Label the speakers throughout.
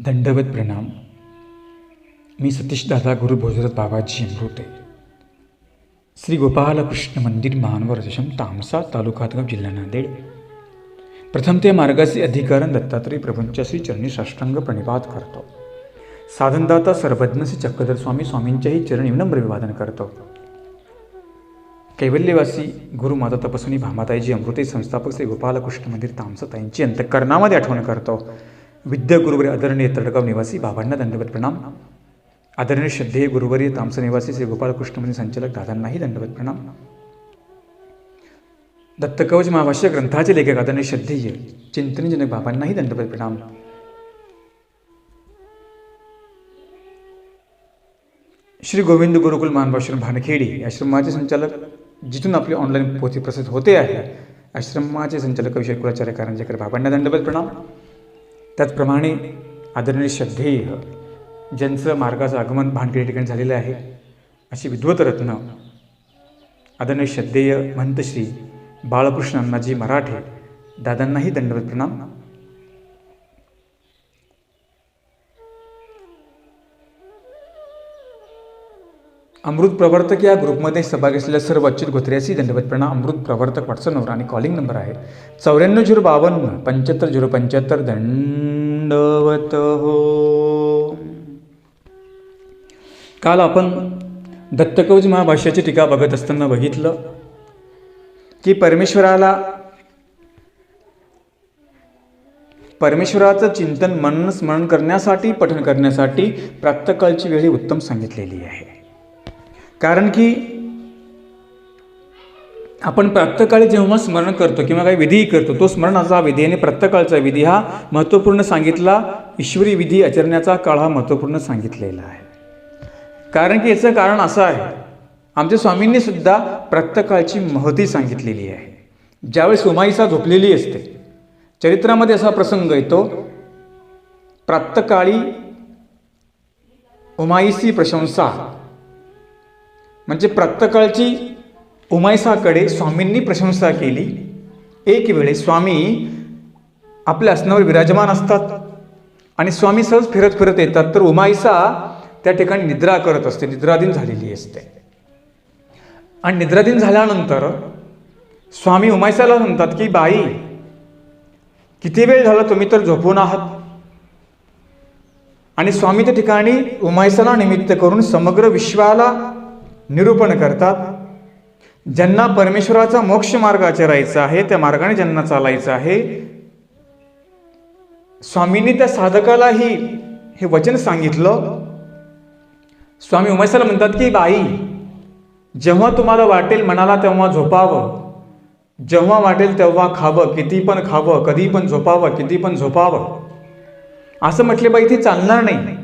Speaker 1: दंडवत प्रणाम. मी सतीश दादा गुरु भोजरथ बाबाजी अमृते. श्री गोपालकृष्ण मंदिर मानव रजशम तामसा तालुका हातगाव जिल्हा नांदेड. प्रथम ते मार्गाचे अधिकरण दत्तात्रय प्रभूंच्या श्री चरणी साष्टांग प्रणिपात करतो. साधनदाता सर्वज्ञ श्री चक्रधर स्वामींच्याही चरणी विनम्र अभिवादन करतो. कैवल्यवासी गुरु माता तपस्विनी भामाताईजी अमृते संस्थापक श्री गोपालकृष्ण मंदिर तामसा ताईंची अंतःकरणामध्ये आठवण करतो. विद्या गुरुवरी आदरणीय तडगाव निवासी बाबांना दंडवत प्रणाम. आदरणीय श्रद्धेय गुरुवरी तामसा निवासी श्री गोपालकृष्ण मंदिर संचालक दादांनाही दंडवत प्रणाम. दत्तकवच महाभाष्य ग्रंथाचे लेखक आदरणीय श्रद्धेय चिंतनजनक बाबांनाही दंडवत प्रणाम. श्री गोविंद गुरुकुल मानवाश्रम भानखेडी आश्रमाचे संचालक, जिथून आपले ऑनलाईन पोथी प्रसिद्ध होते आहे, आश्रमाचे संचालक विषय कुलाचार्य कारंजेकर बाबांना दंडवत प्रणाम. त्याचप्रमाणे आदरणीय श्रद्धेय ज्यांचं मार्गाचं आगमन भानखेडी ठिकाणी झालेलं आहे अशी विद्वत रत्न आदरणीय श्रद्धेय महंत श्री बाळकृष्ण अण्णाजी मराठे दादांनाही दंडवत प्रणाम. अमृत प्रवर्तक या ग्रुपमध्ये सहभागी असलेल्या सर्व अच्युत गोत्र्यासी दंडवत प्रणाम. अमृत प्रवर्तक व्हॉट्सअप नंबर आणि कॉलिंग नंबर आहे 94 052 75 दंडवत हो. काल आपण दत्तकवच महाभाष्याची टीका बघत असताना बघितलं की परमेश्वराचं चिंतन मनन स्मरण करण्यासाठी, पठण करण्यासाठी प्रातःकाळची वेळ ही उत्तम सांगितलेली आहे. कारण की आपण प्रातःकाळी जेव्हा स्मरण करतो किंवा काही विधी करतो, तो स्मरणाचा विधी आणि प्रातःकाळचा विधी हा महत्त्वपूर्ण सांगितला. ईश्वरी विधी आचरण्याचा काळ हा महत्त्वपूर्ण सांगितलेला आहे. कारण की याचं कारण असं आहे, आमच्या स्वामींनी सुद्धा प्रातःकाळची महती सांगितलेली आहे. ज्यावेळेस उमाईसा झोपलेली असते, चरित्रामध्ये असा प्रसंग येतो, प्रातःकाळी उमाईसी प्रशंसा म्हणजे प्रातःकाळची उमाईसाकडे स्वामींनी प्रशंसा केली. एक वेळे स्वामी आपल्या आसनावर विराजमान असतात आणि स्वामी सहज फिरत फिरत येतात, तर उमाईसा त्या ठिकाणी निद्रा करत असते, निद्राधीन झालेली असते. आणि निद्राधीन झाल्यानंतर स्वामी उमाईसाला म्हणतात की बाई, किती वेळ झाला तुम्ही तर झोपून आहात. आणि स्वामी त्या ठिकाणी उमाईसाला निमित्त करून समग्र विश्वाला निरूपण करतात. ज्यांना परमेश्वराचा मोक्ष मार्ग आचरायचा आहे, त्या मार्गाने ज्यांना चालायचं आहे, स्वामींनी त्या साधकालाही हे वचन सांगितलं. स्वामी उमाईसाला म्हणतात की बाई, जेव्हा तुम्हाला वाटेल मनाला तेव्हा झोपावं, जेव्हा वाटेल तेव्हा खावं, किती पण खावं, कधी पण झोपावं, किती पण झोपावं. असं म्हटले बाई ते चालणार नाही.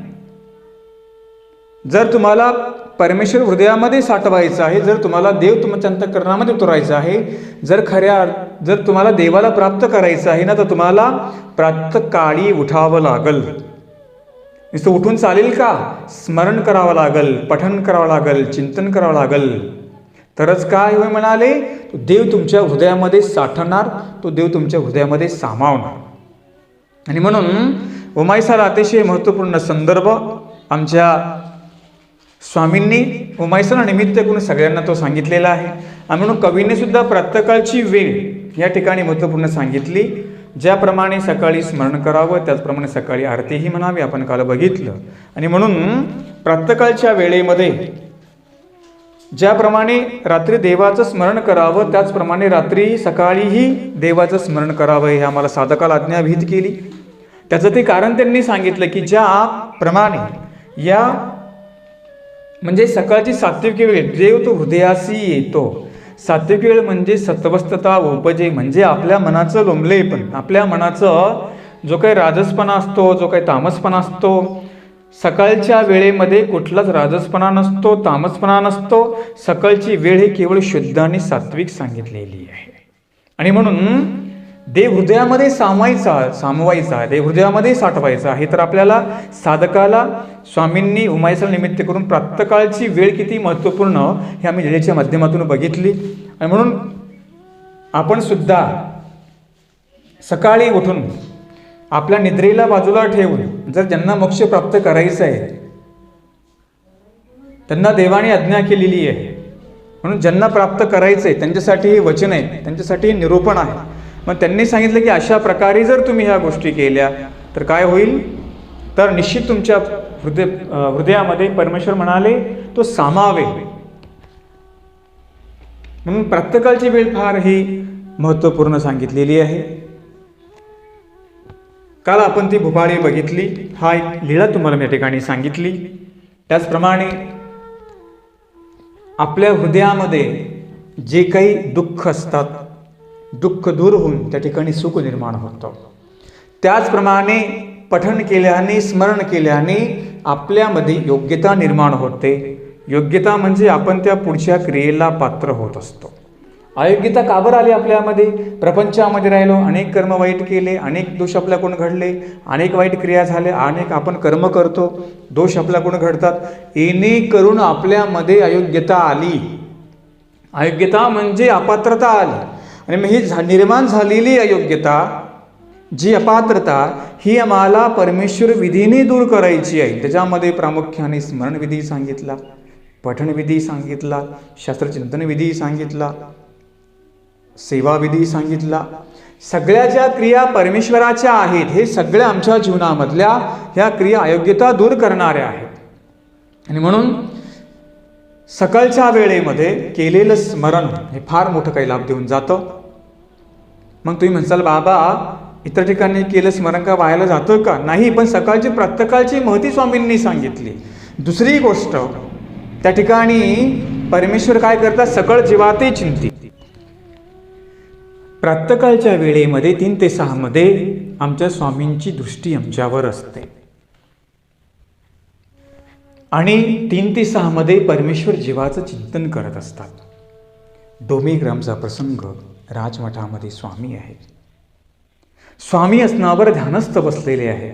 Speaker 1: जर तुम्हाला परमेश्वर हृदयामध्ये साठवायचं आहे, जर तुम्हाला देव तुमच्या अंतःकरणामध्ये उतरायचा आहे, जर तुम्हाला देवाला प्राप्त करायचं आहे ना, तर तुम्हाला प्रातःकाळी उठावं लागल. नुसतं उठून चालेल का? स्मरण करावं लागल, पठण करावं लागल, चिंतन करावं लागल. तरच काय होय म्हणाले, तो देव तुमच्या हृदयामध्ये साठणार, तो देव तुमच्या हृदयामध्ये सामावणार. आणि म्हणून उमाईसाला अतिशय महत्त्वपूर्ण संदर्भ आमच्या स्वामींनी उमाईसाला निमित्त करून सगळ्यांना तो सांगितलेला आहे. आणि म्हणून कवीने सुद्धा प्रातःकाळची वेळ या ठिकाणी महत्त्वपूर्ण सांगितली. ज्याप्रमाणे सकाळी स्मरण करावं, त्याचप्रमाणे सकाळी आरतीही म्हणावी, आपण काल बघितलं. आणि म्हणून प्रातःकाळच्या वेळेमध्ये ज्याप्रमाणे रात्री देवाचं स्मरण करावं, त्याचप्रमाणे रात्री सकाळीही देवाचं स्मरण करावं, हे आम्हाला साधकाला आज्ञाविहित केली. त्याचं ते कारण त्यांनी सांगितलं की ज्याप्रमाणे या म्हणजे सकाळची सात्विक वेळ, देव तो हृदयासी येतो. सात्विक वेळ म्हणजे सत्वस्थता उपजे, म्हणजे आपल्या मनाचं लोंबलेपण, आपल्या मनाचं जो काही राजसपणा असतो, जो काही तामसपणा असतो, सकाळच्या वेळेमध्ये कुठलाच राजसपणा नसतो, तामसपणा नसतो. सकाळची वेळ ही केवळ शुद्ध आणि सात्विक सांगितलेली आहे. आणि म्हणून देव हृदयामध्ये सामवायचा, देव हृदयामध्ये साठवायचा आहे. तर आपल्याला साधकाला स्वामींनी उमाईसाला निमित्त करून प्रातःकाळची वेळ किती महत्त्वपूर्ण हे आम्ही लिलेच्या माध्यमातून बघितली. आणि म्हणून आपण सुद्धा सकाळी उठून आपल्या निद्रेला बाजूला ठेवून जर ज्यांना मोक्ष प्राप्त करायचं आहे, त्यांना देवाने आज्ञा केलेली आहे, म्हणून ज्यांना प्राप्त करायचं आहे त्यांच्यासाठी हे वचन आहे, त्यांच्यासाठी हे निरूपण आहे. मग त्यांनी सांगितलं की अशा प्रकारे जर तुम्ही ह्या गोष्टी केल्या तर काय होईल, तर निश्चित तुमच्या हृदयामध्ये परमेश्वर म्हणाले तो सामावेल. म्हणून प्रातःकाळची वेळ फार ही महत्त्वपूर्ण सांगितलेली आहे. काल आपण ती भूपाळी बघितली, हा एक लीळा तुम्हाला मी या ठिकाणी सांगितली. त्याचप्रमाणे आपल्या हृदयामध्ये जे काही दुःख असतात, दुःख दूर होऊन त्या ठिकाणी सुख निर्माण होतं. त्याचप्रमाणे पठण केल्याने, स्मरण केल्याने आपल्यामध्ये योग्यता निर्माण होते. योग्यता म्हणजे आपण त्या पुढच्या क्रियेला पात्र होत असतो. अयोग्यता का बरं आली आपल्यामध्ये? प्रपंचामध्ये राहिलो, अनेक कर्म वाईट केले, अनेक दोष आपल्याकडून घडले, अनेक वाईट क्रिया झाल्या, अनेक आपण कर्म करतो, दोष आपल्याकडून घडतात. येणे करून आपल्यामध्ये अयोग्यता आली. अयोग्यता म्हणजे अपात्रता आली. आणि मग ही निर्माण झालेली अयोग्यता, जी अपात्रता, ही आम्हाला परमेश्वर विधीने दूर करायची आहे. त्याच्यामध्ये प्रामुख्याने स्मरणविधी सांगितला, पठणविधी सांगितला, शास्त्रचिंतन विधी सांगितला, सेवाविधी सांगितला. सगळ्या ज्या क्रिया परमेश्वराच्या आहेत, हे सगळ्या आमच्या जीवनामधल्या ह्या क्रिया अयोग्यता दूर करणाऱ्या आहेत. आणि म्हणून सकाळच्या वेळेमध्ये केलेलं स्मरण हे फार मोठं काही लाभ देऊन जातं. मग तुम्ही म्हणसाल, बाबा इतर ठिकाणी केलं स्मरण का वायाला जातं का? नाही, पण सकाळची प्रातःकाळची महती स्वामींनी सांगितली. दुसरी गोष्ट, त्या ठिकाणी परमेश्वर काय करतात, सकळ जीवाते चिंती. प्रातःकाळच्या वेळेमध्ये 3 ते 6 मध्ये आमच्या स्वामींची दृष्टी आमच्यावर असते. आणि 3 ते 6 मध्ये परमेश्वर जीवाचं चिंतन करत असतात. डोमेग्रामचा प्रसंग, राजमठामध्ये स्वामी आहेत. स्वामी आसनावर ध्यानस्थ बसलेले आहे.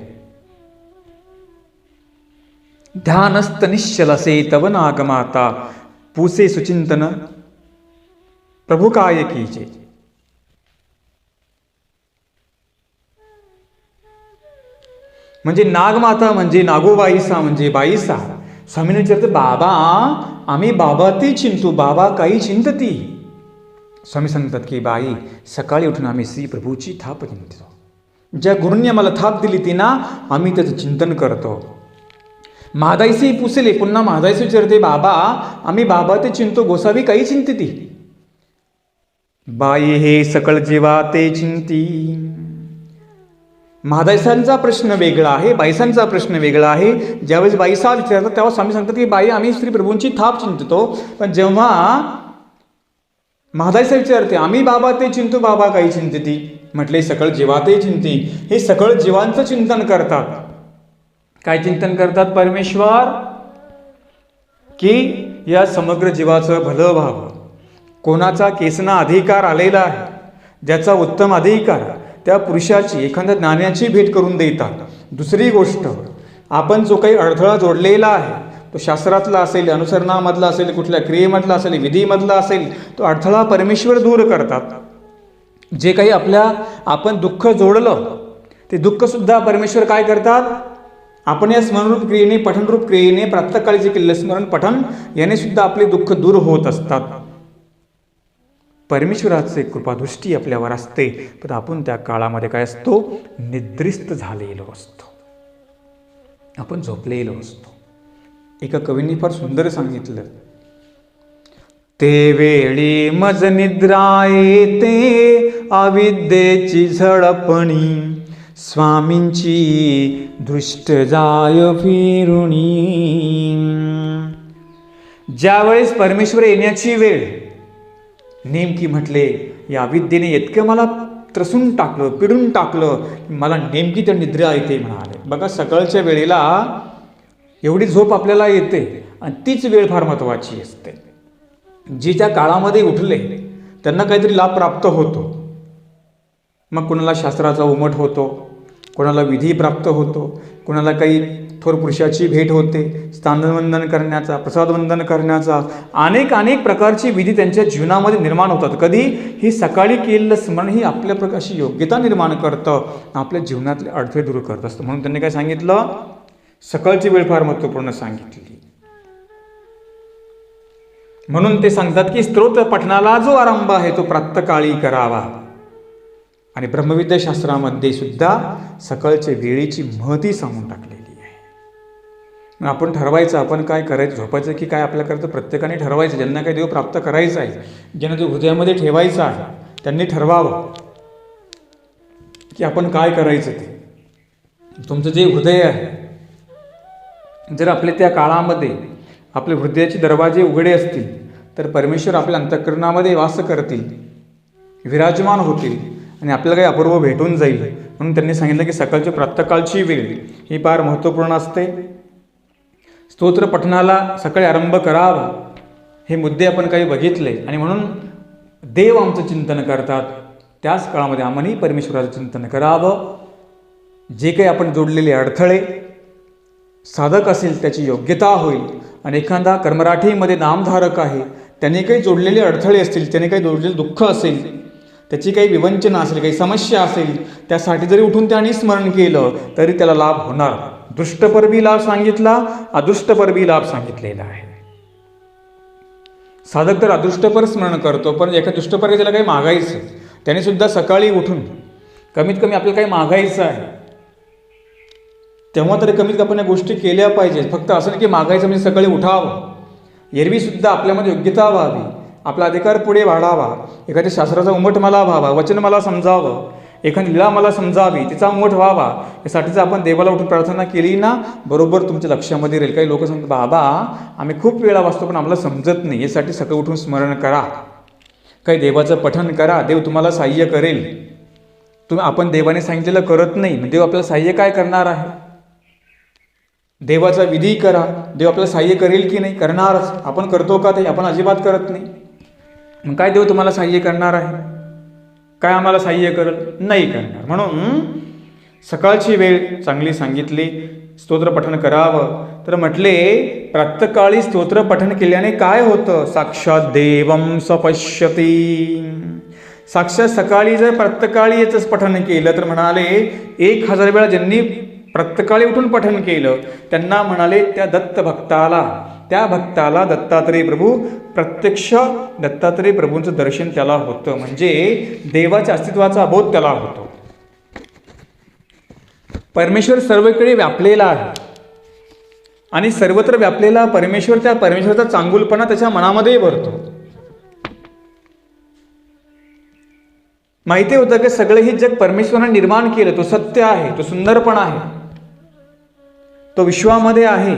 Speaker 1: ध्यानस्थ निश्चलसे तव नागमाता, पूसे सुचिंतन प्रभु काय कीजे. म्हणजे नागमाता म्हणजे नागोबाईसा म्हणजे बाईसा. स्वामीने विचारते, बाबा आम्ही बाबा ती चिंतू, बाबा काही चिंतती. स्वामी सांगतात की बाई, सकाळी उठून आम्ही श्री प्रभूची थाप चिंततो. ज्या गुरूंनी आम्हाला थाप दिली ती ना, आम्ही त्याचं चिंतन करतो. महादाईसे पुसले, पुन्हा महादाईसे विचारते, बाबा आम्ही बाबा ते चिंतो, गोसावी काही चिंतती. बाई हे सकळ जीवा ते चिंती. महादाईसांचा प्रश्न वेगळा आहे, बाईसांचा प्रश्न वेगळा आहे. ज्यावेळेस बाईसा विचारतात तेव्हा स्वामी सांगतात की बाई आम्ही श्री प्रभूंची थाप चिंततो. पण जेव्हा महादाईसा विचारते, आम्ही बाबा ते चिंतू, बाबा काही चिंतती, म्हटले सकळ जीवा ते चिंती. हे सकळ जीवांचं चिंतन करतात. काय चिंतन करतात परमेश्वर? की या समग्र जीवाचं भलं व्हावं. कोणाचा केसना अधिकार आलेला आहे, ज्याचा उत्तम अधिकार, त्या पुरुषाची एखाद्या ज्ञानाची भेट करून देतात. दुसरी गोष्ट, आपण जो काही अडथळा जोडलेला आहे, तो शास्त्रातला असेल, अनुसरणामधला असेल, कुठल्या क्रियेमधला असेल, विधीमधला असेल, तो अडथळा परमेश्वर दूर करतात. जे काही आपण दुःख जोडलं, ते दुःखसुद्धा परमेश्वर काय करतात, आपण या स्मरणरूप क्रियेने, पठणरूप क्रियेने, प्रातःकाळी जे केलेलं स्मरण पठण याने सुद्धा आपले दुःख दूर होत असतात. परमेश्वराचे कृपादृष्टी आपल्यावर असते. पण आपण त्या काळामध्ये काय असतो, निद्रिस्त झालेलो असतो, आपण झोपलेलो असतो. एका कवींनी फार सुंदर सांगितलं, ते वेळी मज निद्रा येते, अविद्येची झडपणी, स्वामींची दृष्ट जाय फिरुणी. ज्यावेळेस परमेश्वर येण्याची वेळ नेमकी, म्हटले या अविद्येने इतकं मला त्रसून टाकलं, पिडून टाकलं, मला नेमकी त्या निद्रा येते म्हणाले. बघा, सकाळच्या वेळेला एवढी झोप आपल्याला येते आणि तीच वेळ फार महत्त्वाची असते. जी त्या काळामध्ये उठले त्यांना काहीतरी लाभ प्राप्त होतो. मग कोणाला शास्त्राचा उमट होतो, कोणाला विधी प्राप्त होतो, कोणाला काही थोर पुरुषाची भेट होते, स्थानवंदन करण्याचा, प्रसादवंदन करण्याचा, अनेक प्रकारची विधी त्यांच्या जीवनामध्ये निर्माण होतात. कधी ही सकाळी केलेलं स्मरण ही आपल्या प्रकारची योग्यता निर्माण करतं, आपल्या जीवनातले अडथळे दूर करत असतं. म्हणून त्यांनी काय सांगितलं, सकाळची वेळ फार महत्त्वपूर्ण सांगितली. म्हणून ते सांगतात की स्तोत्र पठणाला जो आरंभ आहे तो प्रातःकाळी करावा. आणि ब्रह्मविद्या शास्त्रामध्ये सुद्धा सकाळच्या वेळेची महती सांगून टाकलेली आहे. मग आपण ठरवायचं आपण काय करायचं, झोपायचं की काय आपल्या करतं प्रत्येकाने ठरवायचं. ज्यांना काही देव प्राप्त करायचा आहे, ज्यांना तो हृदयामध्ये ठेवायचा आहे, त्यांनी ठरवावं की आपण काय करायचं. ते तुमचं जे हृदय आहे, जर आपले त्या काळामध्ये आपल्या हृदयाचे दरवाजे उघडे असतील तर परमेश्वर आपल्या अंतःकरणामध्ये वास करतील, विराजमान होतील आणि आपल्याला काही अपूर्व भेटून जाईल. म्हणून त्यांनी सांगितलं की सकाळची प्रातःकाळची वेळ ही फार महत्त्वपूर्ण असते. स्तोत्र पठणाला सकाळी आरंभ करावा, हे मुद्दे आपण काही बघितले. आणि म्हणून देव आमचं चिंतन करतात, त्याच काळामध्ये आम्हालाही परमेश्वराचं चिंतन करावं. जे काही आपण जोडलेले अडथळे, साधक असेल त्याची योग्यता होईल. आणि एखादा कर्मराठीमध्ये नामधारक आहे, त्याने काही जोडलेले अडथळे असतील, त्याने काही जोडलेले दुःख असेल, त्याची काही विवंचना असेल, काही समस्या असेल, त्यासाठी जरी उठून त्याने स्मरण केलं तरी त्याला लाभ होणार. दृष्टपरबी लाभ सांगितला, अदृष्टपरबी लाभ सांगितलेला आहे. साधक तर अदृष्टपर स्मरण करतो, पण एका दृष्टपर त्याला काही मागायचं, त्याने सुद्धा सकाळी उठून कमीत कमी आपल्याला काही मागायचं आहे तेव्हा तरी कमीत आपण या गोष्टी केल्या पाहिजेत. फक्त असं नाही की मागायचं म्हणजे सकाळी उठावं. एरवीसुद्धा आपल्यामध्ये योग्यता व्हावी, आपला अधिकार पुढे वाढावा, एखाद्या शास्त्राचा उमट मला व्हावा, वचन मला समजावं, एखादी लीळा मला समजावी, तिचा उमट व्हावा, यासाठीच आपण देवाला उठून प्रार्थना केली ना, बरोबर तुमच्या लक्षामध्ये राहील. काही लोक सांगतात, बाबा आम्ही खूप वेळा वाचतो पण आम्हाला समजत नाही. यासाठी सकाळी उठून स्मरण करा, काही देवाचं पठण करा, देव तुम्हाला साह्य करेल. आपण देवाने सांगितलेलं करत नाही, देव आपल्याला साह्य काय करणार आहे. देवाचा विधी करा, देव आपल्याला साह्य करेल की नाही, करणारच. आपण करतो का ते, आपण अजिबात करत नाही. मग काय देव तुम्हाला साह्य करणार आहे, काय आम्हाला साह्य करत नाही करणार. म्हणून सकाळची वेळ चांगली सांगितली, स्तोत्र पठण करावं. तर म्हटले प्रातःकाळी स्तोत्र पठण केल्याने काय होतं, साक्षात देवं सपश्यती. साक्षात सकाळी जर प्रातःकाळी याचंच पठण केलं तर म्हणाले 1000 वेळा ज्यांनी प्रातःकाळी उठून पठण केलं त्यांना म्हणाले त्या दत्त भक्ताला, त्या भक्ताला दत्तात्रेय प्रभू प्रत्यक्ष दत्तात्रेय प्रभूंचं दर्शन त्याला होतं. म्हणजे देवाच्या अस्तित्वाचा बोध त्याला होतो. परमेश्वर सर्वकडे व्यापलेला आहे आणि सर्वत्र व्यापलेला परमेश्वर, त्या परमेश्वराचा चांगुलपणा त्याच्या मनामध्ये भरतो. माहिती होतं की सगळं हे जग परमेश्वराने निर्माण केलं, तो सत्य आहे, तो सुंदरपण आहे, तो विश्वामध्ये आहे.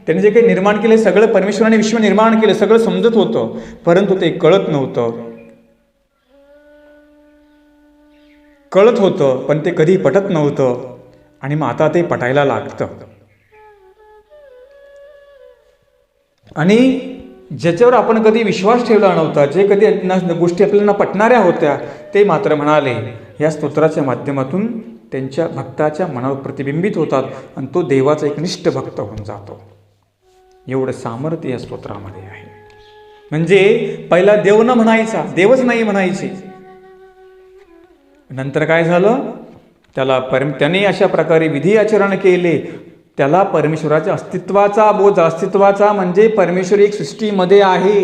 Speaker 1: त्याने जे काही निर्माण केले सगळं परमेश्वराने विश्व निर्माण केलं, सगळं समजत होतं, परंतु ते कळत नव्हतं. कळत होतं पण ते कधी पटत नव्हतं आणि मग आता ते पटायला लागतं. आणि ज्याच्यावर आपण कधी विश्वास ठेवला नव्हता, जे कधी गोष्टी आपल्याला पटणाऱ्या होत्या, ते मात्र म्हणाले या स्तोत्राच्या माध्यमातून त्यांच्या भक्ताच्या मनावर प्रतिबिंबित होतात आणि तो देवाचा एक निष्ठ भक्त होऊन जातो. एवढं सामर्थ्य या स्तोत्रामध्ये आहे. म्हणजे पहिला देव न म्हणायचा, देवच नाही म्हणायचे. नंतर काय झालं, त्याने अशा प्रकारे विधी आचरण केले, त्याला परमेश्वराच्या अस्तित्वाचा बोध, अस्तित्वाचा म्हणजे परमेश्वर एक सृष्टीमध्ये आहे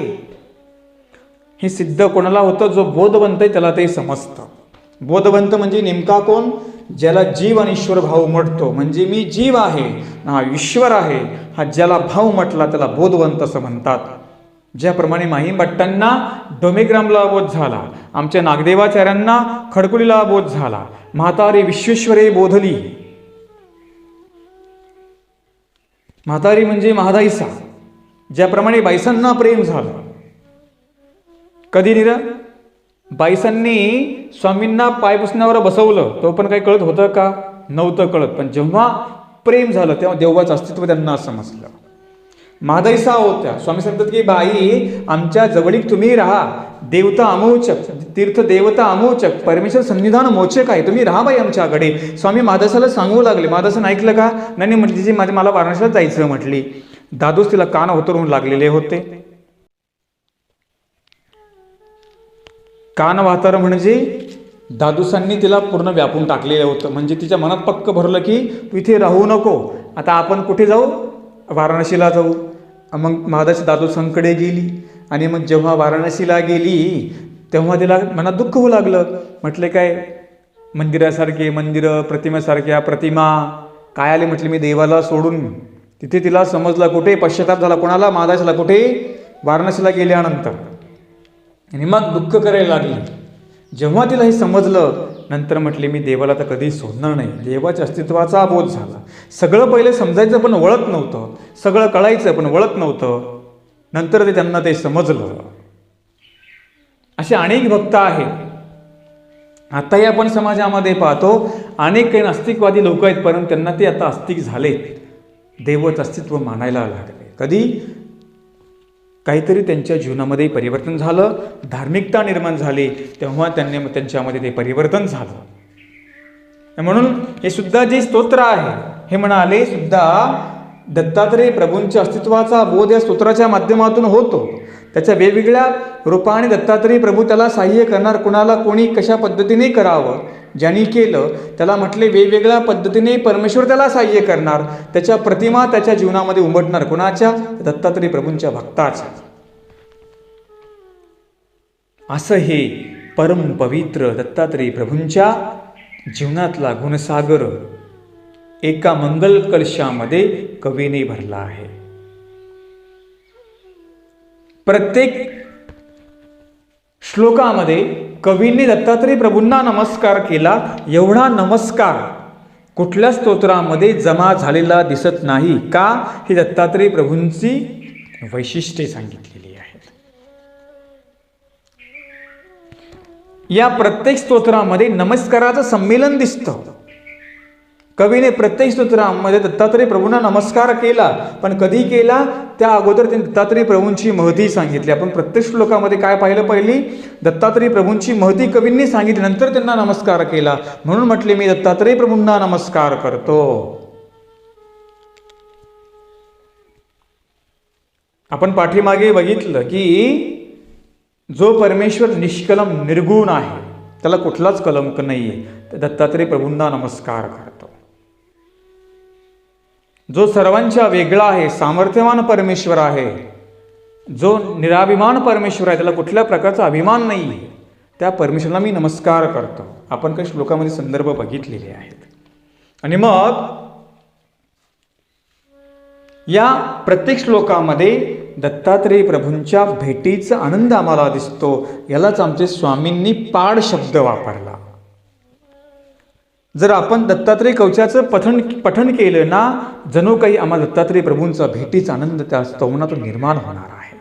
Speaker 1: हे सिद्ध कोणाला होतं, जो बोधवंत आहे त्याला ते समजतं. बोधवंत म्हणजे नेमका कोण, ज्याला जीव आणि ईश्वर भाव म्हटतो. म्हणजे मी जीव आहे हा ईश्वर आहे, हा ज्याला भाव म्हटला त्याला बोधवंत असं म्हणतात. ज्याप्रमाणे माहीम भट्टांना डोमेग्रामला बोध झाला, आमच्या नागदेवाचार्यांना खडकुलीला बोध झाला, म्हातारे विश्वेश्वरे बोधली. म्हातारी म्हणजे महादाईसा, ज्याप्रमाणे बाईसांना प्रेम झालं. कधी निरा बाईसांनी स्वामींना पायपुसण्यावर बसवलं, तो पण काही कळत होतं का, नव्हतं कळत. पण जेव्हा प्रेम झालं तेव्हा देवाचं अस्तित्व त्यांना समजलं. मादैसा होत्या. स्वामी सांगतात की बाई आमच्या जवळीक तुम्ही राहा, देवता अमोचक, तीर्थ देवता अमोचक, परमेश्वर सन्निधान मोचक आहे, तुम्ही राहा बाई आमच्याकडे. स्वामी मादसाला सांगू लागले. मादसानं ऐकलं का? नाही म्हटली, जी मला वाराणसीला जायचं म्हटली. दादूस तिला कान होतरून लागलेले होते. कान वातर म्हणजे दादूसांनी तिला पूर्ण व्यापून टाकलेलं होतं. म्हणजे तिच्या मनात पक्क भरलं की तू इथे राहू नको, आता आपण कुठे जाऊ? वाराणसीला जाऊ. मग मादाची दादूसांकडे गेली आणि मग जेव्हा वाराणसीला गेली तेव्हा तिला मनात दुःख होऊ लागलं. म्हटले काय मंदिरासारखे मंदिरं, प्रतिमेसारख्या प्रतिमा काय आले? म्हटले मी देवाला सोडून. तिथे तिला समजलं, कुठे पश्चाताप झाला. कोणाला? मादाशीला. कुठे? वाराणसीला गेल्यानंतर. आणि मग दुःख करायला लागली. जेव्हा तिला हे समजलं नंतर म्हटले मी देवाला तर कधी सोडणार नाही. देवाच्या अस्तित्वाचा बोध झाला. सगळं पहिले समजायचं पण वळत नव्हतं, सगळं कळायचं पण वळत नव्हतं. नंतर ते त्यांना ते समजलं. असे अनेक भक्त आहेत. आताही आपण समाजामध्ये पाहतो अनेक काही नास्तिकवादी लोक आहेत, परंतु त्यांना ते आता आस्तिक झालेत, देवच अस्तित्व मानायला लागले. कधी? काहीतरी त्यांच्या जीवनामध्ये परिवर्तन झालं, धार्मिकता निर्माण झाली, तेव्हा त्यांच्यामध्ये ते परिवर्तन झालं. म्हणून हे सुद्धा जे स्तोत्र आहे हे म्हणाले सुद्धा दत्तात्रेय प्रभूंच्या अस्तित्वाचा बोध या स्तोत्राच्या माध्यमातून होतो. त्याच्या वेगवेगळ्या रूपाने दत्तात्रेय प्रभू त्याला सहाय्य करणार. कुणाला कोणी कशा पद्धतीने करावं, ज्यांनी केलं त्याला म्हटले वेगवेगळ्या पद्धतीने परमेश्वर त्याला सहाय्य करणार. त्याच्या प्रतिमा त्याच्या जीवनामध्ये उमटणार. कुणाच्या? दत्तात्रेय प्रभूंच्या भक्ताच्या. असं हे परम पवित्र दत्तात्रेय प्रभूंच्या जीवनातला गुणसागर एका मंगल कलशामध्ये कवीने भरला आहे. प्रत्येक श्लोकामध्ये कवींनी दत्तात्रेय प्रभूंना नमस्कार केला. एवढा नमस्कार कुठल्या स्तोत्रामध्ये जमा झालेला दिसत नाही. का? ही दत्तात्रेय प्रभूंची वैशिष्ट्ये सांगितलेली आहेत. या प्रत्येक स्तोत्रामध्ये नमस्काराचं संमेलन दिसतं. कवीने प्रत्येक स्तोत्रामध्ये दत्तात्रेय प्रभूंना नमस्कार केला, पण कधी केला? त्या अगोदर त्यांनी दत्तात्रेय प्रभूंची महती सांगितली. आपण प्रत्येक श्लोकामध्ये काय पाहिलं? पहिली दत्तात्रेय प्रभूंची महती कवींनी सांगितली, नंतर त्यांना नमस्कार केला. म्हणून म्हटले मी दत्तात्रेय प्रभूंना नमस्कार करतो. आपण पाठीमागे बघितलं की जो परमेश्वर निष्कलम निर्गुण आहे, त्याला कुठलाच कलंक नाहीये, तर दत्तात्रेय प्रभूंना नमस्कार करतो. जो सर्वांच्या वेगळा आहे, सामर्थ्यवान परमेश्वर आहे, जो निराभिमान परमेश्वर आहे, त्याला कुठल्या प्रकारचा अभिमान नाही, त्या परमेश्वराला मी नमस्कार करतो. आपण काही श्लोकामध्ये संदर्भ बघितलेले आहेत. आणि मग या प्रत्येक श्लोकामध्ये दत्तात्रेय प्रभूंच्या भेटीचा आनंद आम्हाला दिसतो. यालाच आमचे स्वामींनी पाड शब्द वापरला. जर आपण दत्तात्रेय कवचाचं पठण केलं ना, जणू काही आम्हाला दत्तात्रेय प्रभूंचा भेटीचा आनंद त्या स्तवनातून निर्माण होणार आहे.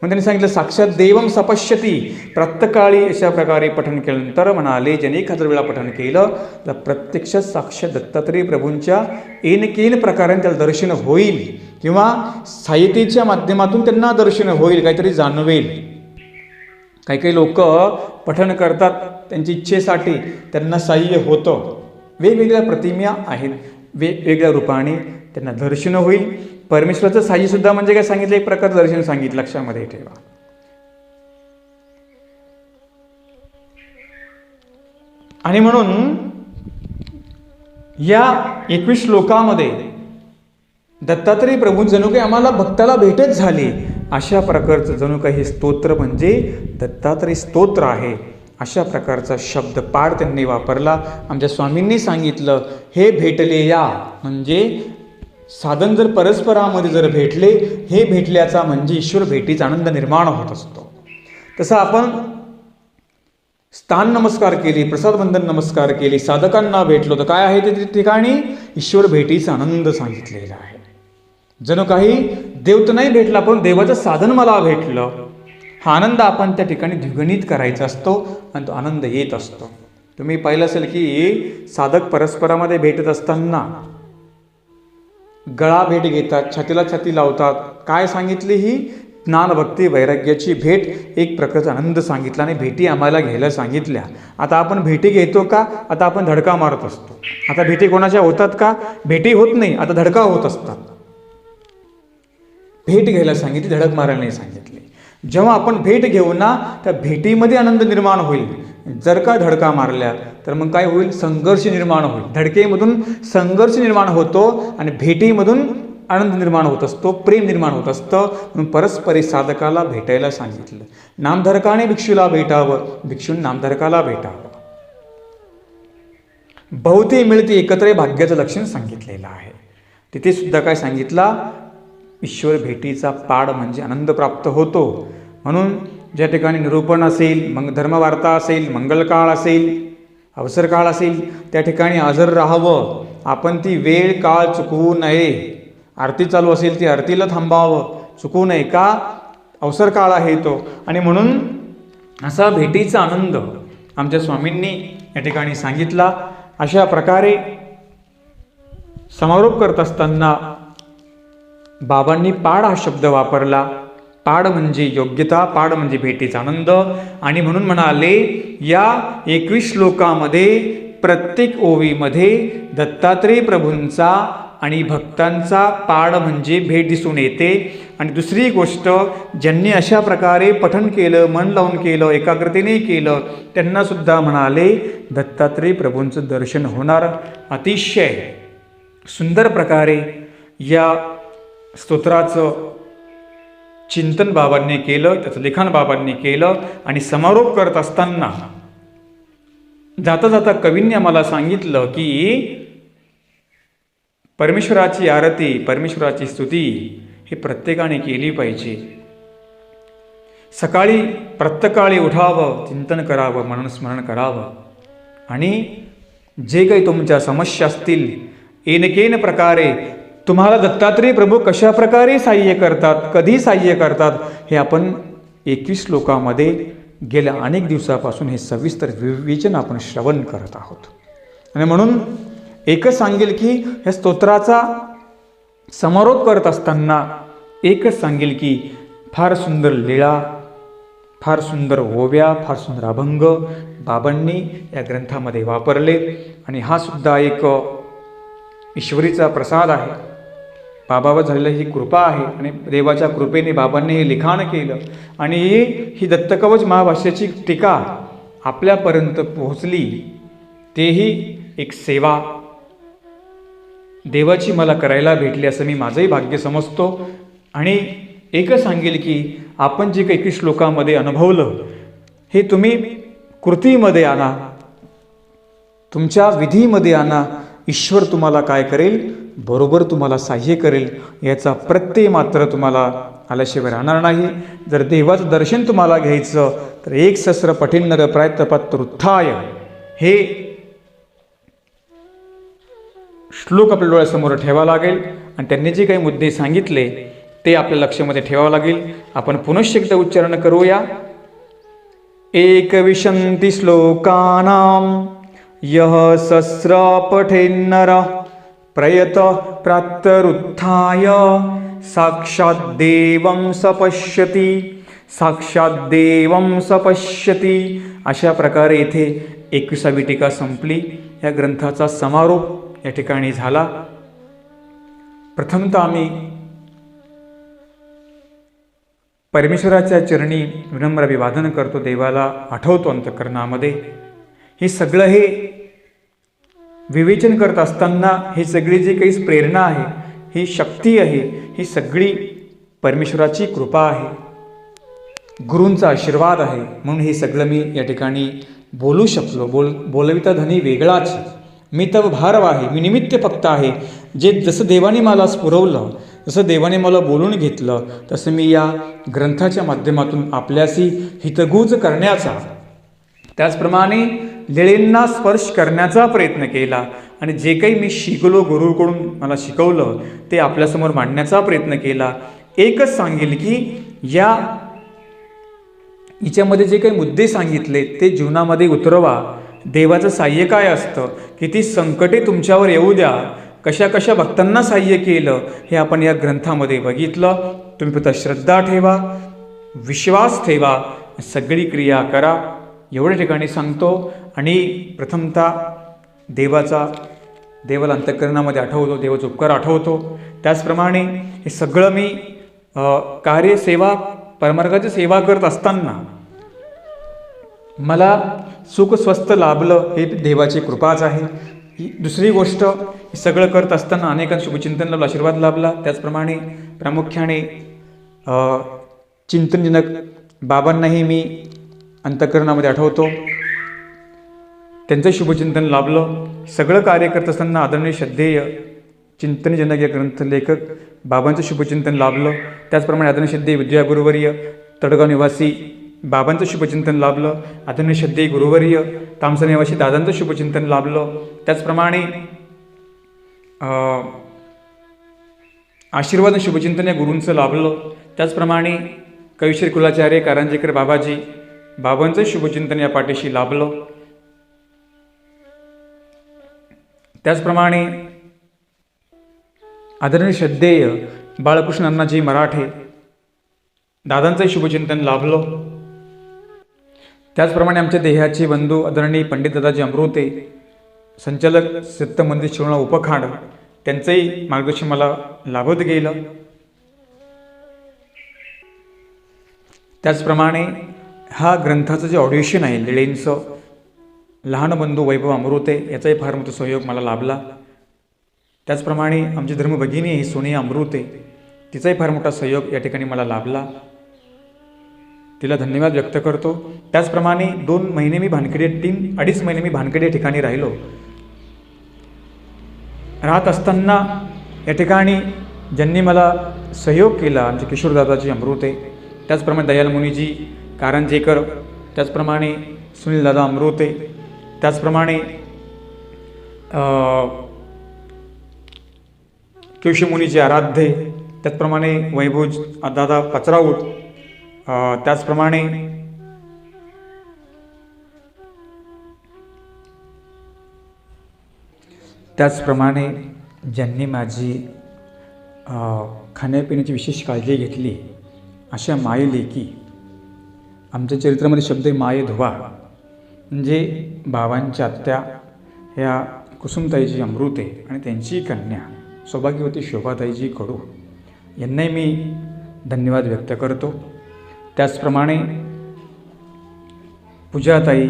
Speaker 1: मग त्यांनी सांगितलं साक्षात देवम सपश्यती. प्रातःकाळी अशा प्रकारे पठण केल्यानंतर म्हणाले, ज्याने 1000 वेळा पठण केलं तर प्रत्यक्ष साक्षात दत्तात्रेय प्रभूंच्या एनकेन प्रकारे त्याला दर्शन होईल, किंवा साहित्याच्या माध्यमातून त्यांना दर्शन होईल, काहीतरी जाणवेल. काही काही लोक पठण करतात त्यांची इच्छेसाठी, त्यांना साह्य होतं. वेगवेगळ्या प्रतिमा आहेत, वेगवेगळ्या रूपाने त्यांना दर्शन होईल. परमेश्वराचं साह्य सुद्धा म्हणजे काय सांगितलं? एक प्रकार दर्शन सांगितलं, लक्षामध्ये ठेवा. आणि म्हणून या 21 श्लोकामध्ये दत्तात्रेय प्रभू जणू काही आम्हाला भक्ताला भेटच झाली, अशा प्रकारचं जणू काही स्तोत्र म्हणजे दत्तात्रेय स्तोत्र आहे. अशा प्रकारचा शब्द पाड त्यांनी वापरला. आमच्या स्वामींनी सांगितलं, हे भेटले या म्हणजे साधन जर परस्परामध्ये जर भेटले, हे भेटल्याचा म्हणजे ईश्वर भेटीचा आनंद निर्माण होत असतो. तसं आपण स्थान नमस्कार केली, प्रसाद बंधन नमस्कार केली, साधकांना भेटलो तर काय आहे ते ठिकाणी ईश्वर भेटीचा आनंद सांगितलेला आहे. जणू काही देव तर नाही भेटला, पण देवाचं साधन मला भेटलं, हा आनंद आपण त्या ठिकाणी द्विगुणित करायचा असतो आणि तो आनंद येत असतो. तुम्ही पाहिलं असेल की साधक परस्परामध्ये भेटत असताना गळा भेट घेतात, छातीला छाती लावतात. काय सांगितली? ही ज्ञान भक्ती वैराग्याची भेट, एक प्रकारचा आनंद सांगितला आणि भेटी आम्हाला घ्यायला सांगितल्या. आता आपण भेटी घेतो का? आता आपण धडका मारत असतो. आता भेटी कोणाच्या होतात का? भेटी होत नाही, आता धडका होत असतात. भेट घ्यायला सांगितली, धडक मारायला नाही सांगितले. जेव्हा आपण भेट घेऊ ना, त्या भेटीमध्ये आनंद निर्माण होईल. जर का धडका मारल्या तर मग काय होईल? संघर्ष निर्माण होईल. धडकेमधून संघर्ष निर्माण होतो आणि भेटीमधून आनंद निर्माण होत असतो, प्रेम निर्माण होत असतं. म्हणून परस्परी साधकाला भेटायला सांगितलं. नामधारकाने भिक्षूला भेटावं, भिक्षून नामधारकाला भेटावं. बहुते मिळते एकत्र भाग्याचं लक्षण सांगितलेलं आहे. तिथे सुद्धा काय सांगितला? ईश्वर भेटीचा पाड म्हणजे आनंद प्राप्त होतो. म्हणून ज्या ठिकाणी निरूपण असेल, मग धर्मवार्ता असेल, मंगलकाळ असेल, अवसर काळ असेल, त्या ठिकाणी हजर राहावं. आपण ती वेळ काळ चुकवू नये. आरती चालू असेल ती आरतीला थांबावं, चुकू नये. का? अवसर काळ आहे तो. आणि म्हणून असा भेटीचा आनंद आमच्या स्वामींनी या ठिकाणी सांगितला. अशा प्रकारे समारोप करत असताना बाबांनी पाड हा शब्द वापरला. पाड म्हणजे योग्यता, पाड म्हणजे भेटीचा आनंद. आणि म्हणून म्हणाले, या 21 श्लोकामध्ये प्रत्येक ओवीमध्ये दत्तात्रेय प्रभूंचा आणि भक्तांचा पाड म्हणजे भेट दिसून येते. आणि दुसरी गोष्ट, ज्यांनी अशा प्रकारे पठण केलं, मन लावून केलं, एकाग्रतेने केलं, त्यांना सुद्धा म्हणाले दत्तात्रेय प्रभूंचं दर्शन होणार. अतिशय सुंदर प्रकारे या स्तोत्राचं चिंतन बाबांनी केलं, त्याचं लिखाण बाबांनी केलं. आणि समारोप करत असताना जाता जाता कवींनी आम्हाला सांगितलं की परमेश्वराची आरती, परमेश्वराची स्तुती ही प्रत्येकाने केली पाहिजे. सकाळी प्रत्यकाळी उठावं, चिंतन करावं, मनन स्मरण करावं. आणि जे काही तुमच्या समस्या असतील, एनकेन प्रकारे तुम्हाला दत्तात्रेय प्रभू कशा प्रकारे साह्य करतात, कधी साह्य करतात, हे आपण 21 श्लोकामध्ये गेल्या अनेक दिवसापासून हे सविस्तर विवेचन आपण श्रवण करत आहोत. आणि म्हणून एकच सांगेल की या स्तोत्राचा समारोप करत असताना एकच सांगेल की फार सुंदर लीळा, फार सुंदर ओव्या, फार सुंदर अभंग बाबांनी या ग्रंथामध्ये वापरले. आणि हा सुद्धा एक ईश्वरीचा प्रसाद आहे, बाबावर झालेली ही कृपा आहे. आणि देवाच्या कृपेने बाबांनी हे लिखाण केलं. आणि ही दत्तकवच महाभाष्याची टीका आपल्यापर्यंत पोहोचली, तेही एक सेवा देवाची मला करायला भेटली असं मी माझंही भाग्य समजतो. आणि एकच सांगेल की आपण जे काही 21 श्लोकामध्ये अनुभवलं, हे तुम्ही कृतीमध्ये आणा, तुमच्या विधीमध्ये आणा. ईश्वर तुम्हाला काय करेल? बरोबर तुम्हाला साह्य करेल. याचा प्रत्यय मात्र तुम्हाला आल्याशिवाय राहणार नाही. जर देवाचं दर्शन तुम्हाला घ्यायचं तर 1 सहस्र पठिन्नर प्रायतपत्रुत्थाय हे श्लोक आपल्या डोळ्यासमोर ठेवावा लागेल. आणि त्यांनी जे काही मुद्दे सांगितले ते आपल्या लक्षामध्ये ठेवावं लागेल. आपण पुनश्च एकदा उच्चारण करूया. 21 श्लोकानां यः सहस्र पठेन्नर प्रयत प्रातरुत्थाय साक्षात् देवं सपश्यति, साक्षात् देवं सपश्यति. अशा प्रकारे इथे 21वी टीका संपली. या ग्रंथाचा समारोप या ठिकाणी झाला. प्रथमतः आम्ही परमेश्वराच्या चरणी विनम्र अभिवादन करतो, देवाला आठवतो अंतःकरणामध्ये. हे सगळं हे विवेचन करत असताना हे सगळी जी काही प्रेरणा आहे, ही शक्ती आहे, ही सगळी परमेश्वराची कृपा आहे, गुरूंचा आशीर्वाद आहे. म्हणून हे सगळं मी या ठिकाणी बोलू शकलो. बोलविता धनी वेगळाच, मी तव भारव आहे, मी निमित्त फक्त आहे. जे जसं देवाने मला स्फुरवलं, जसं देवाने मला बोलून घेतलं, तसं मी या ग्रंथाच्या माध्यमातून आपल्याशी हितगुज करण्याचा, त्याचप्रमाणे लीळेंना स्पर्श करण्याचा प्रयत्न केला. आणि जे काही मी शिकलो, गुरुकडून मला शिकवलं, ते आपल्यासमोर मांडण्याचा प्रयत्न केला. एकच सांगेल की हिच्यामध्ये जे काही मुद्दे सांगितले ते जीवनामध्ये उतरवा. देवाचं साह्य काय असतं, किती संकटे तुमच्यावर येऊ द्या, कशा कशा भक्तांना सहाय्य केलं हे आपण या ग्रंथामध्ये बघितलं. तुम्ही फक्त श्रद्धा ठेवा, विश्वास ठेवा, सगळी क्रिया करा एवढ्या ठिकाणी सांगतो. आणि प्रथमतः देवाला अंतःकरणामध्ये आठवतो, देवाचा उपकार आठवतो. त्याचप्रमाणे हे सगळं मी कार्यसेवा, परमार्गाची सेवा करत असताना मला सुख स्वस्थ लाभलं हे देवाची कृपाच आहे. ही दुसरी गोष्ट, हे सगळं करत असताना अनेकांना शुभचिंतन लाभलं, आशीर्वाद लाभला. त्याचप्रमाणे प्रामुख्याने चिंतनजनक बाबांनाही मी अंतःकरणामध्ये आठवतो, त्यांचं शुभचिंतन लाभलं. सगळं कार्य करत असताना आदरणीय श्रद्धेय चिंतनजनक या ग्रंथलेखक बाबांचं शुभचिंतन लाभलं. त्याचप्रमाणे आदरणीय श्रद्धेय विद्यागुरुवर्य तडगाव निवासी बाबांचं शुभचिंतन लाभलं. आदरणीय श्रद्धेय गुरुवर्य तामसा निवासी दादांचं शुभचिंतन लाभलं. त्याचप्रमाणे आशीर्वाद शुभचिंतन या गुरूंचं लाभलं. त्याचप्रमाणे कविश्री कुलाचार्य कारंजेकर बाबांचं शुभचिंतन या पाठीशी लाभलं. त्याचप्रमाणे आदरणीय श्रद्धेय बाळकृष्ण अण्णाजी मराठे दादांचं शुभचिंतन लाभलं. त्याचप्रमाणे आमच्या देहाचे बंधू आदरणीय पंडित दादाजी अमृते, संचालक सत्य मंदिर शिरोळा उपखाड, त्यांचंही मार्गदर्शन मला लाभत गेलं. त्याचप्रमाणे हा ग्रंथाचं जे ऑडिशन आहे लिळेंचं, लहान बंधू वैभव अमृते याचाही फार मोठा सहयोग मला लाभला. त्याचप्रमाणे आमची धर्मभगिनी ही सोनिया अमृते, तिचाही फार मोठा सहयोग या ठिकाणी मला लाभला. तिला धन्यवाद व्यक्त करतो. त्याचप्रमाणे 2 महिने मी भानखेडे 3-2.5 महिने मी भानखेडे या ठिकाणी राहत असताना या ठिकाणी ज्यांनी मला सहयोग केला आमचे किशोरदादाजी अमृते, त्याचप्रमाणे दयाल मुनीजी कारंजेकर, त्याचप्रमाणे सुनीलदादा अमृते, त्याचप्रमाणे केशवमुनीजी आराध्य, त्याचप्रमाणे वैभव दादा पचराऊत, त्याचप्रमाणे ज्यांनी माझी खाण्यापिण्याची विशेष काळजी घेतली अशा माये लेकी, आमच्या चरित्रामध्ये शब्द आहे माये धुवा, म्हणजे बाबांच्या आत्या ह्या कुसुमताईजी अमृते आणि त्यांची कन्या सौभाग्यवती शोभाताईजी कडू यांनाही मी धन्यवाद व्यक्त करतो. त्याचप्रमाणे पूजाताई,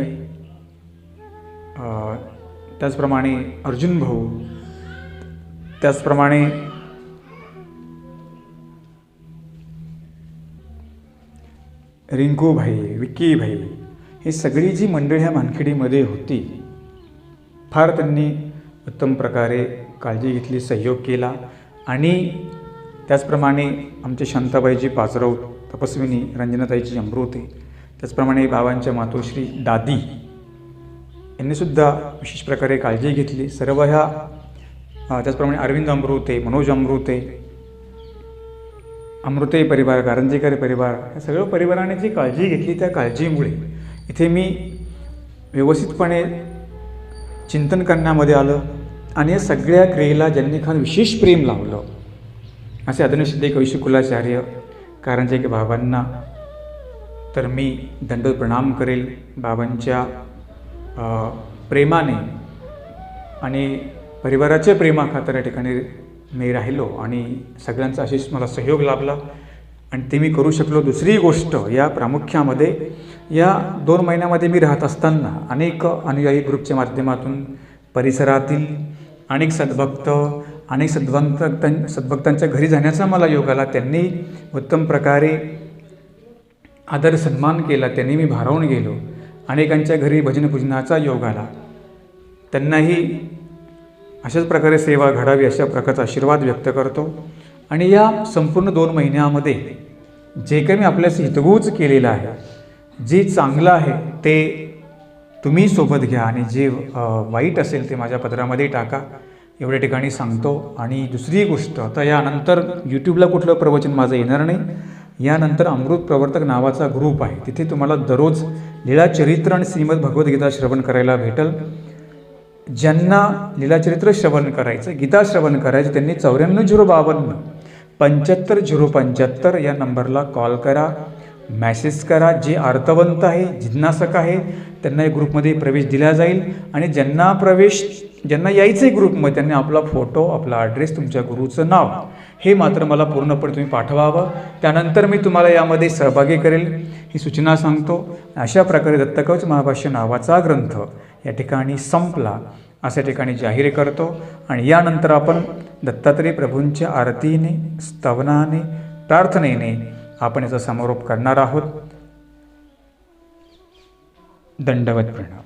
Speaker 1: त्याचप्रमाणे अर्जुन भाऊ, त्याचप्रमाणे रिंकू भाई, विक्की भाई, ही सगळी जी मंडळी ह्या मानखेडीमध्ये होती, फार त्यांनी उत्तम प्रकारे काळजी घेतली, सहयोग केला. आणि त्याचप्रमाणे आमचे शांताबाईजी पाचराव तपस्विनी, रंजनाताईची अमृते, त्याचप्रमाणे बाबांच्या मातोश्री दादी यांनीसुद्धा विशेष प्रकारे काळजी घेतली. सर्व ह्या त्याचप्रमाणे अरविंद अमृते, मनोज अमृते परिवार, कारंजेकर परिवार, या सगळ्या परिवाराने जी काळजी घेतली त्या काळजीमुळे इथे मी व्यवस्थितपणे चिंतन करण्यामध्ये आलं. आणि या सगळ्या क्रियेला ज्यांनी खान विशेष प्रेम लावलं असे आदरणीय श्रद्धेय कविश्री कुलाचार्य कारंजेकर बाबांना तर मी दंडवत प्रणाम करेल. बाबांच्या प्रेमाने आणि परिवाराच्या प्रेमाखातर या ठिकाणी मी राहिलो आणि सगळ्यांचा अशीच मला सहयोग लाभला आणि ते मी करू शकलो. दुसरी गोष्ट, या प्रामुख्यामध्ये या 2 महिन्यामध्ये मी राहत असताना अनेक अनुयायी ग्रुपच्या माध्यमातून परिसरातील अनेक सद्भक्तांच्या घरी जाण्याचा मला योग आला. त्यांनी उत्तम प्रकारे आदर सन्मान केला, त्यांनी मी भारावून गेलो. अनेकांच्या घरी भजनपूजनाचा योग आला, त्यांनाही अशाच प्रकारे सेवा घडावी अशा प्रकारचा आशीर्वाद व्यक्त करतो. आणि या संपूर्ण 2 महिन्यामध्ये जे काही मी आपल्याशी हितगुज केलेलं आहे, जे चांगलं आहे ते तुम्ही सोबत घ्या आणि जे वाईट असेल ते माझ्या पदरामध्ये टाका, एवढ्या ठिकाणी सांगतो. आणि दुसरी गोष्ट, आता यानंतर यूट्यूबला कुठलं प्रवचन माझं येणार नाही. यानंतर अमृत प्रवर्तक नावाचा ग्रुप आहे, तिथे तुम्हाला दररोज लीळा चरित्र आणि श्रीमद भगवद्गीता श्रवण करायला भेटेल. ज्यांना लीलाचरित्र श्रवण करायचं, गीता श्रवण करायचं, त्यांनी 94 052 75 या नंबरला कॉल करा, मॅसेज करा. जे अर्थवंत आहे, जिज्ञासक आहे, त्यांना या ग्रुपमध्ये प्रवेश दिला जाईल. आणि ज्यांना यायचं आहे ग्रुपमध्ये, त्यांनी आपला फोटो, आपला ॲड्रेस, तुमच्या गुरुचं नाव हे मात्र मला पूर्णपणे तुम्ही पाठवावं. त्यानंतर मी तुम्हाला यामध्ये सहभागी करेल ही सूचना सांगतो. अशा प्रकारे दत्तकवच महाभाष्य नावाचा ग्रंथ या ठिकाणी संपला, अशा ठिकाणी जाहीर करतो. आणि यानंतर आपण दत्तात्रय प्रभूंच्या आरतीने, स्तवनाने, प्रार्थनेने आपण याचा समारोप करणार आहोत. दंडवत प्रणाम.